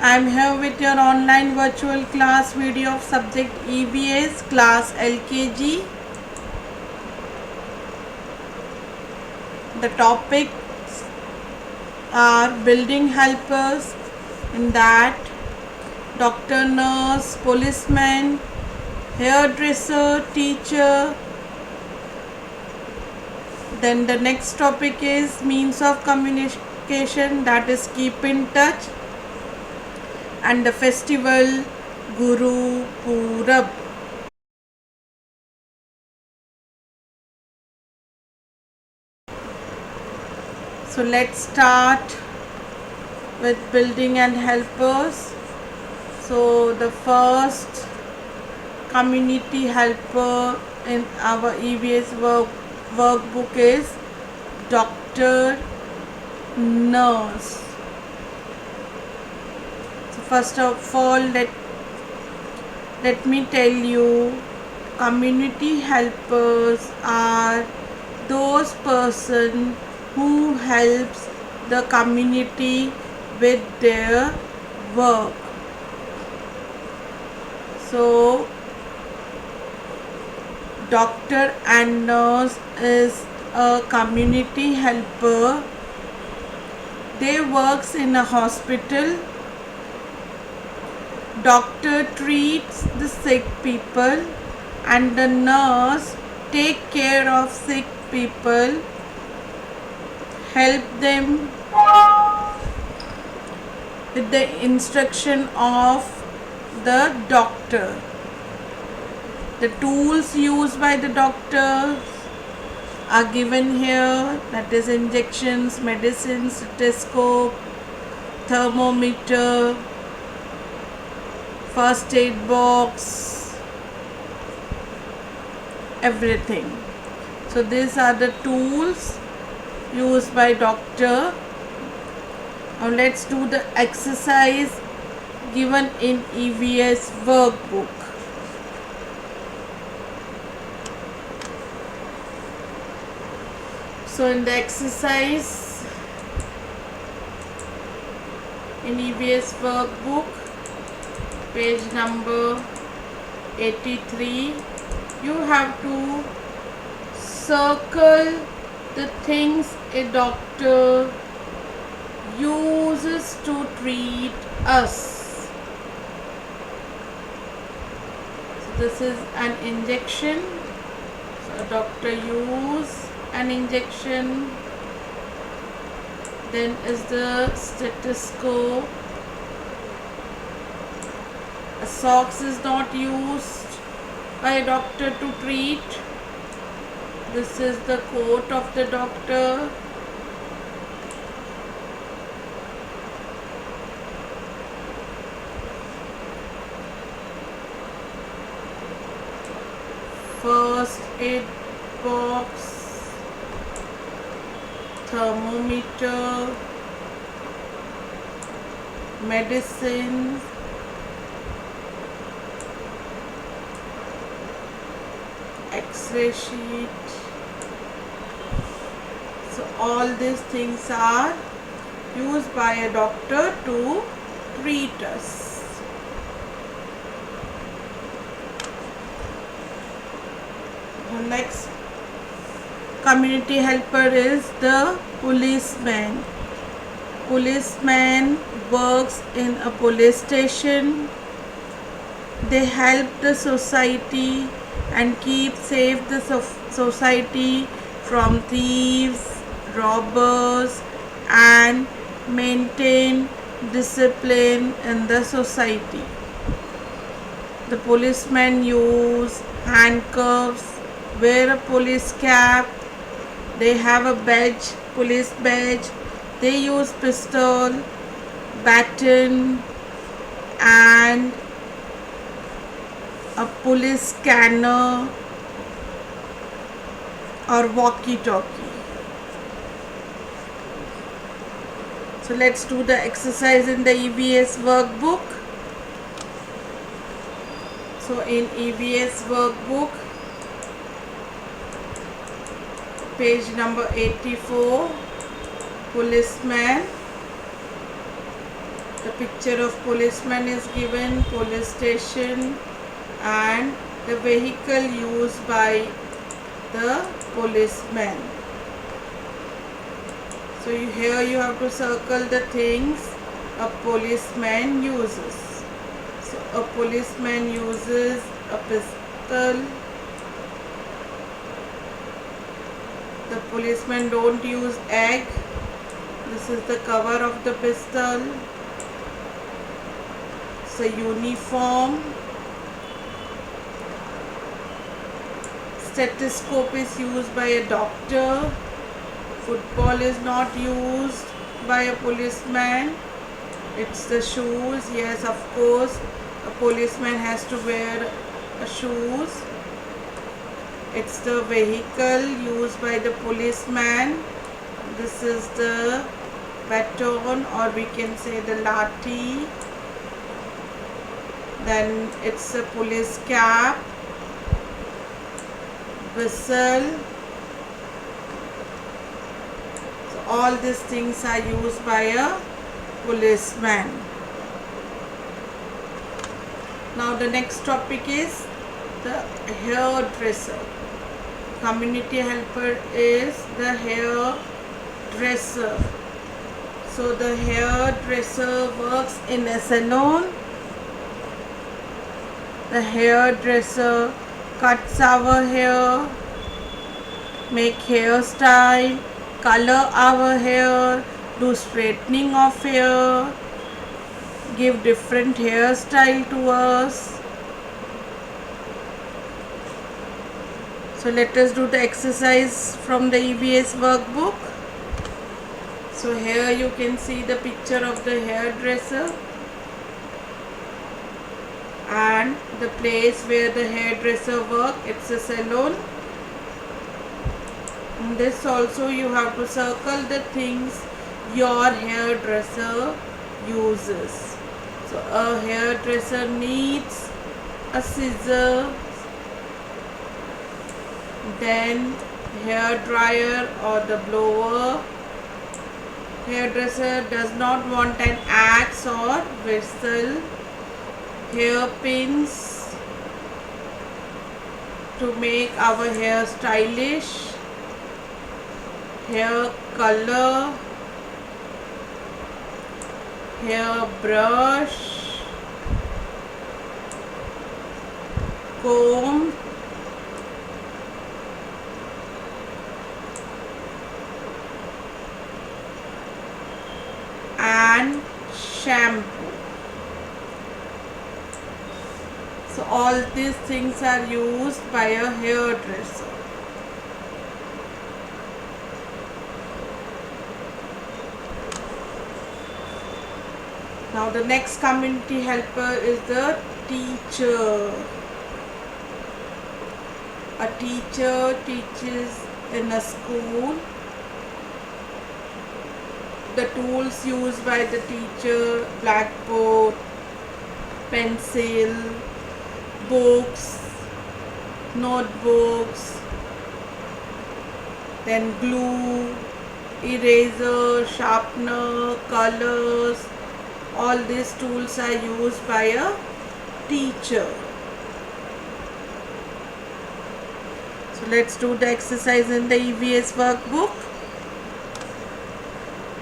I am here with your online virtual class video of subject EVS class LKG. The topics are building helpers, in that doctor, nurse, policeman, hairdresser, teacher. Then the next topic is means of communication, that is keep in touch, and the festival Guru Purab. So let's start with building and helpers. So the first community helper in our EVS workbook is doctor, nurse. So first of all, let me tell you, community helpers are those person who helps the community with their work. So doctor and nurse is a community helper. They works in a hospital. Doctor treats the sick people and the nurse take care of sick people, help them with the instruction of the doctor. The tools used by the doctor are given here, that is injections, medicines, stethoscope, thermometer, first aid box, everything. So these are the tools used by doctor. Now let's do the exercise given in EVS workbook. So in the exercise in EVS workbook, page number 83, you have to circle the things a doctor uses to treat us. So this is an injection. So a doctor uses an injection. Then is the stethoscope. A socks is not used by a doctor to treat. This is the coat of the doctor. First aid box, thermometer, medicines, X-ray sheet. So all these things are used by a doctor to treat us. The next community helper is the policeman. Policeman works in a police station. They help the society and keep safe the society from thieves, robbers, and maintain discipline in the society. The policemen use handcuffs, wear a police cap, they have a badge, police badge, they use pistol, baton, and a police scanner or walkie-talkie. So let's do the exercise in the EVS workbook. So in EVS workbook, page number 84, policeman. The picture of policeman is given, police station, and the vehicle used by the policeman. So here you have to circle the things a policeman uses. So a policeman uses a pistol. The policeman don't use egg. This is the cover of the pistol. It's a uniform. Stethoscope is used by a doctor. Football is not used by a policeman. It's the shoes. Yes, of course, a policeman has to wear shoes. It's the vehicle used by the policeman. This is the baton, or we can say the lathi. Then it's a police cap, whistle. So all these things are used by a policeman. Now the next topic is the hairdresser. Community helper is the hairdresser. So the hairdresser works in a salon. The hairdresser cuts our hair, make hairstyle, color our hair, do straightening of hair, give different hairstyle to us. So let us do the exercise from the EVS workbook. So here you can see the picture of the hairdresser and the place where the hairdresser works. It's a salon. In this also you have to circle the things your hairdresser uses. So a hairdresser needs a scissor, then hair dryer or the blower. Hairdresser does not want an axe or whistle. Hairpins to make our hair stylish. Hair color, hair brush, comb, and shampoo. So all these things are used by a hairdresser. Now the next community helper is the teacher. A teacher teaches in a school. The tools used by the teacher: blackboard, pencil, books, notebooks, then glue, eraser, sharpener, colors. All these tools are used by a teacher. So let's do the exercise in the EVS workbook.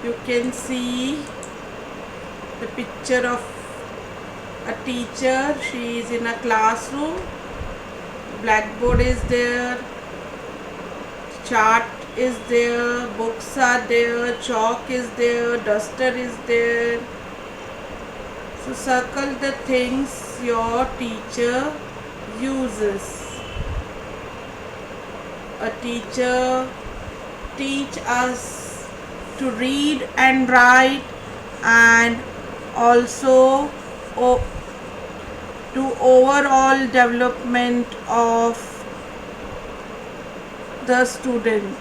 You can see the picture of a teacher. She is in a classroom. Blackboard is there, chart is there, books are there, chalk is there, duster is there. So circle the things your teacher uses. A teacher teach us to read and write, and also to overall development of the student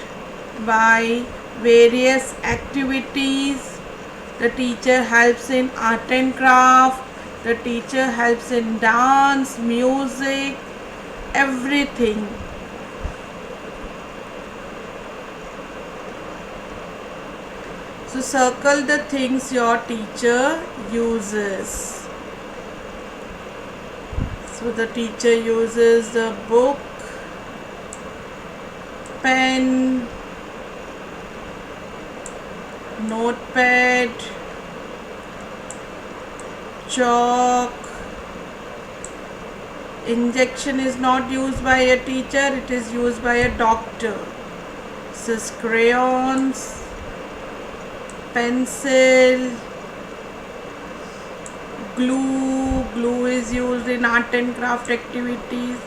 by various activities. The teacher helps in art and craft. The teacher helps in dance, music, everything. So So circle the things your teacher uses. So the teacher uses the book, pen, notepad, chalk. Injection is not used by a teacher, it is used by a doctor. This is crayons, pencil, glue. Glue is used in art and craft activities.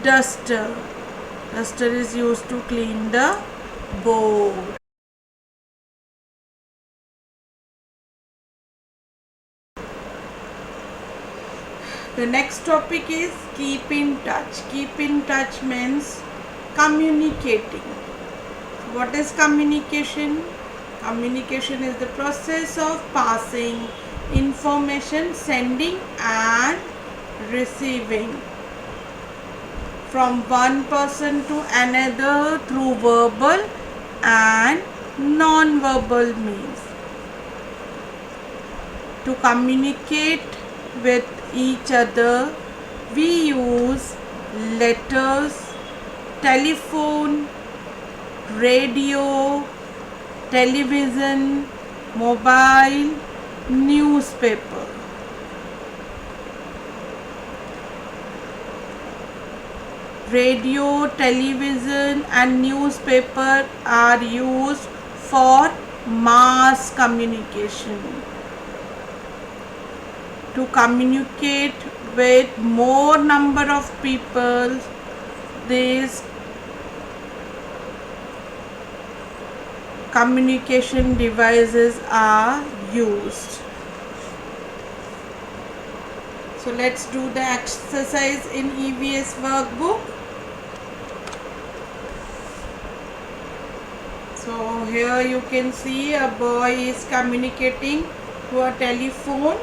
Duster. Duster is used to clean the board. The next topic is keep in touch. Keep in touch means communicating. What is communication? Communication is the process of passing information, sending and receiving from one person to another through verbal and non-verbal means. To communicate with each other, we use letters, telephone, radio, television, mobile, newspaper. Radio, television and newspaper are used for mass communication. To communicate with more number of people, these communication devices are used. So let's do the exercise in EVS workbook. So here you can see a boy is communicating to a telephone,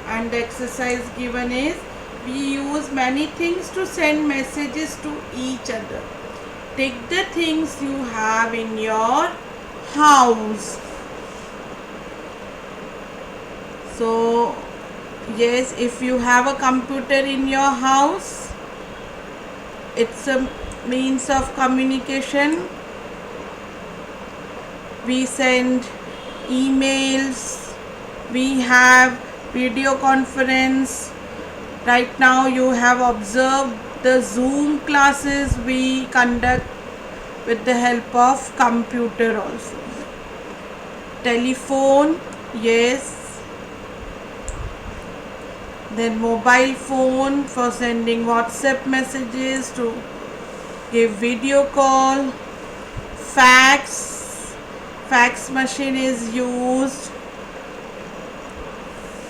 and the exercise given is we use many things to send messages to each other. Take the things you have in your house. So yes, if you have a computer in your house, it's a means of communication. We send emails, we have video conference. Right now you have observed the Zoom classes we conduct with the help of computer also. Telephone, yes. Then mobile phone for sending WhatsApp messages, to give video call. Fax machine is used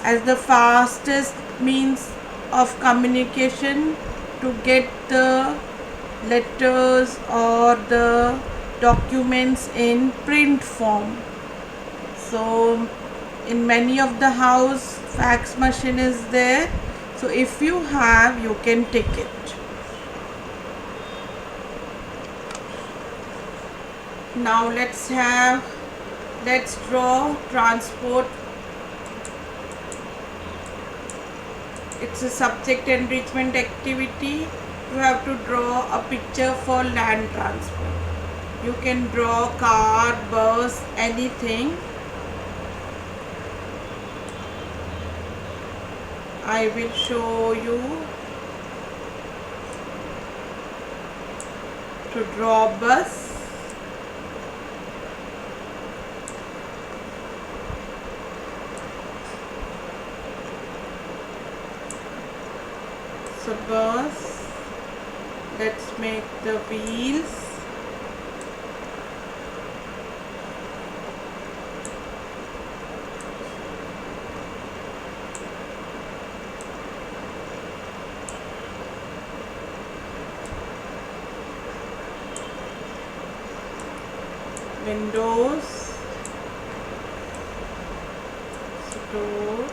as the fastest means of communication to get the letters or the documents in print form. So in many of the house, fax machine is there. So if you have, you can take it. Now let's draw transport. It's a subject enrichment activity. You have to draw a picture for land transport. You can draw car, bus, anything. I will show you to draw bus. So bus, let's make the wheels. Windows, door,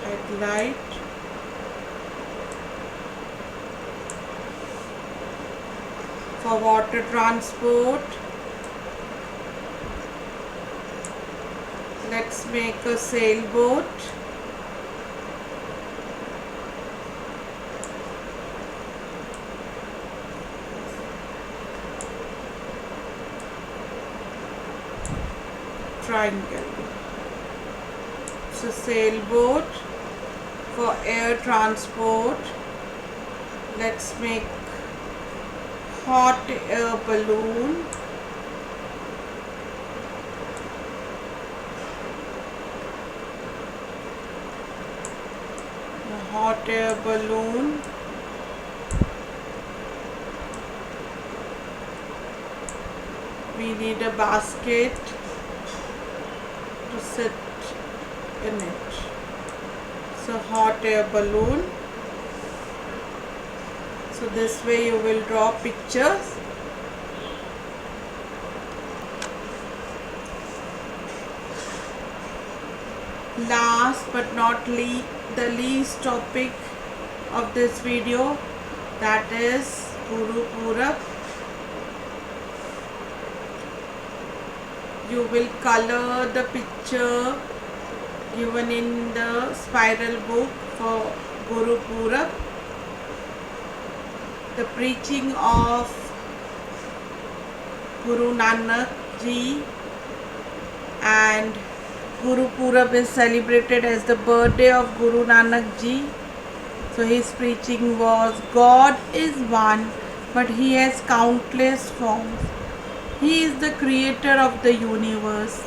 headlight, For water transport, let's make a sailboat. Triangle. It's a sailboat. For air transport, let's make hot air balloon. A hot air balloon. We need a basket to sit in it. So hot air balloon. So this way you will draw pictures. Last but not least, the least topic of this video, that is Guru Purab. You will color the picture given in the spiral book for Guru Purab. The preaching of Guru Nanak Ji, and Guru Purab is celebrated as the birthday of Guru Nanak Ji. So his preaching was, God is one, but he has countless forms. He is the creator of the universe.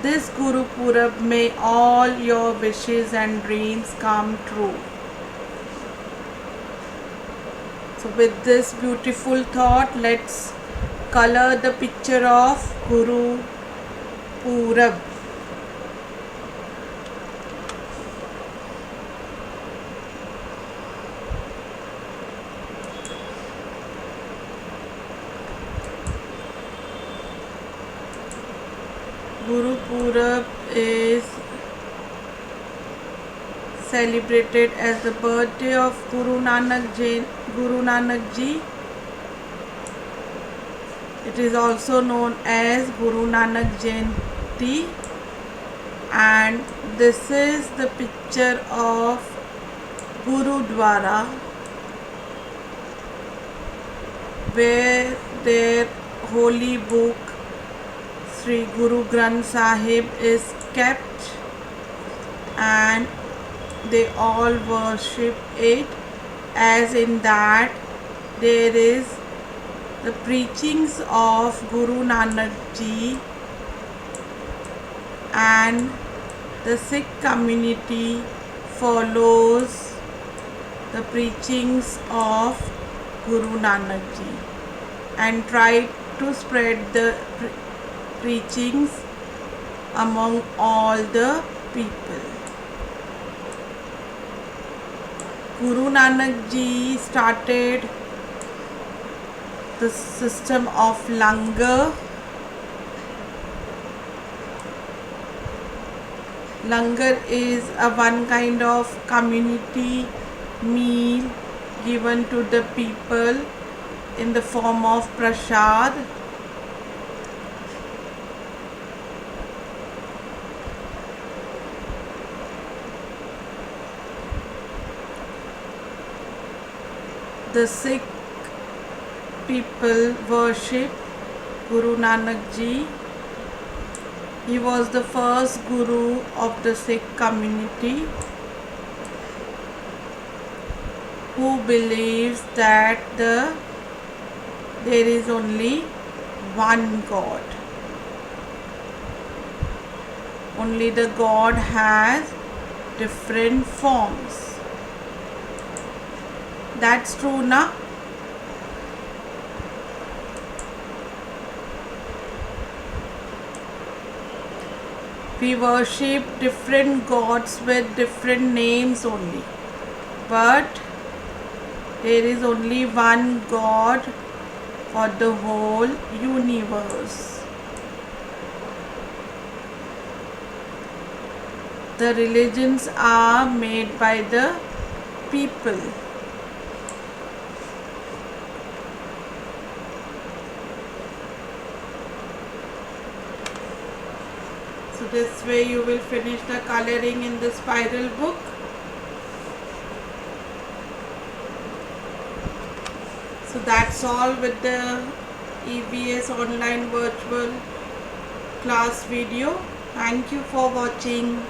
This Guru Purab, may all your wishes and dreams come true. So with this beautiful thought, let's color the picture of Guru Purab. Guru Purab is celebrated as the birthday of Guru Nanak Ji. It is also known as Guru Nanak Jayanti, and this is the picture of Gurudwara, where their holy book Sri Guru Granth Sahib is kept, and they all worship it, as in that there is the preachings of Guru Nanak Ji, and the Sikh community follows the preachings of Guru Nanak Ji and try to spread the preachings among all the people. Guru Nanak Ji started the system of langar. Langar is a one kind of community meal given to the people in the form of prasad. The Sikh people worship Guru Nanak Ji. He was the first Guru of the Sikh community, who believes that there is only one God. Only the God has different forms. That's true, na? We worship different gods with different names only, but there is only one God for the whole universe. The religions are made by the people. So this way you will finish the coloring in the spiral book. So that's all with the EVS online virtual class video. Thank you for watching.